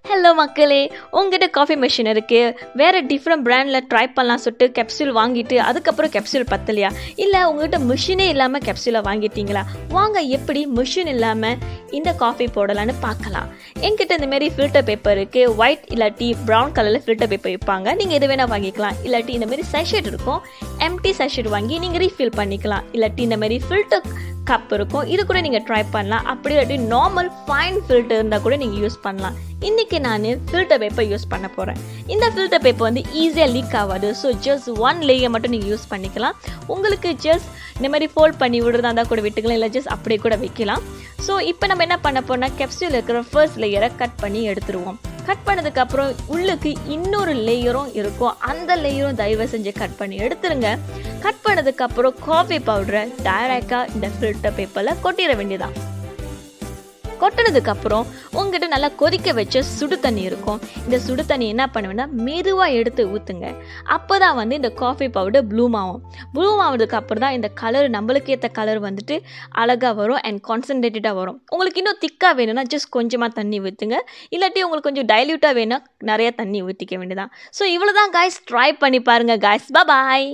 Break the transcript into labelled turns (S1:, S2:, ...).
S1: Hello மக்களே, உங்ககிட்ட coffee machine இருக்குது, வேறு டிஃப்ரெண்ட் பிராண்டில் ட்ரை பண்ணலாம் சொல்லிட்டு கேப்சூல் வாங்கிட்டு அதுக்கப்புறம் கேப்சூல் பத்தலையா? இல்லை உங்கள்கிட்ட மிஷினே இல்லாமல் கேப்சூலை வாங்கிட்டீங்களா? வாங்க எப்படி மிஷின் இல்லாமல் இந்த காஃபி போடலான்னு பார்க்கலாம். என்கிட்ட இந்தமாரி ஃபில்டர் பேப்பர் இருக்குது, ஒயிட் இல்லாட்டி ப்ரௌன் கலரில் ஃபில்டர் பேப்பர் விற்பாங்க. நீங்கள் எது வேணால் வாங்கிக்கலாம். இல்லாட்டி இந்தமாரி சேஷெட் இருக்கும், எம்டி சேஷெட் வாங்கி நீங்கள் ரீஃபில் பண்ணிக்கலாம். இல்லாட்டி இந்தமாரி ஃபில்டர் கப் இருக்கும், இது கூட நீங்கள் ட்ரை பண்ணலாம். அப்படி இல்லாட்டி நார்மல் ஃபைன் ஃபில்டர் இருந்தால் கூட நீங்கள் யூஸ் பண்ணலாம். இன்றைக்கி நான் ஃபில்டர் பேப்பர் யூஸ் பண்ண போகிறேன். இந்த ஃபில்டர் பேப்பர் வந்து ஈஸியாக லீக் ஆகாது. ஸோ ஜஸ்ட் ஒன் லேயர் மட்டும் நீங்கள் யூஸ் பண்ணிக்கலாம். உங்களுக்கு ஜஸ்ட் இந்த மாதிரி ஃபோல்ட் பண்ணி விடுறதா இருந்தால் கூட விட்டுக்கலாம், இல்லை ஜஸ்ட் அப்படியே கூட வைக்கலாம். ஸோ இப்போ நம்ம என்ன பண்ண போறோம்னா, கேப்சூல் இருக்கிற ஃபர்ஸ்ட் லேயரை கட் பண்ணி எடுத்துருவோம். கட் பண்ணதுக்கப்புறம் உள்ளுக்கு இன்னொரு லேயரும் இருக்கும், அந்த லேயரும் தயவு செஞ்சு கட் பண்ணி எடுத்துருங்க. கட் பண்ணதுக்கப்புறம் காஃபி பவுடரை டைரெக்டாக இந்த ஃபில்டர் பேப்பரில் கொட்டிட வேண்டியதான். கொட்டினதுக்கப்புறம் உங்ககிட்ட நல்லா கொதிக்க வச்ச சுடு தண்ணி இருக்கும். இந்த சுடு தண்ணி என்ன பண்ணுவேன்னா மெதுவாக எடுத்து ஊற்றுங்க. அப்போ தான் வந்து இந்த காஃபி பவுடர் ப்ளூம் ஆகும். ப்ளூம் ஆகிறதுக்கு அப்புறம் தான் இந்த கலர் நம்மளுக்கு ஏற்ற கலர் வந்துட்டு அழகாக வரும் அண்ட் கான்சன்ட்ரேட்டடாக வரும். உங்களுக்கு இன்னும் திக்காக வேணும்னா ஜஸ்ட் கொஞ்சமாக தண்ணி ஊற்றுங்க. இல்லாட்டி உங்களுக்கு கொஞ்சம் டைல்யூட்டாக வேணும்னா நிறையா தண்ணி ஊற்றிக்க வேண்டியதான். ஸோ இவ்வளோ தான் காய்ஸ், ட்ரை பண்ணி பாருங்கள் காய்ஸ். பாய்.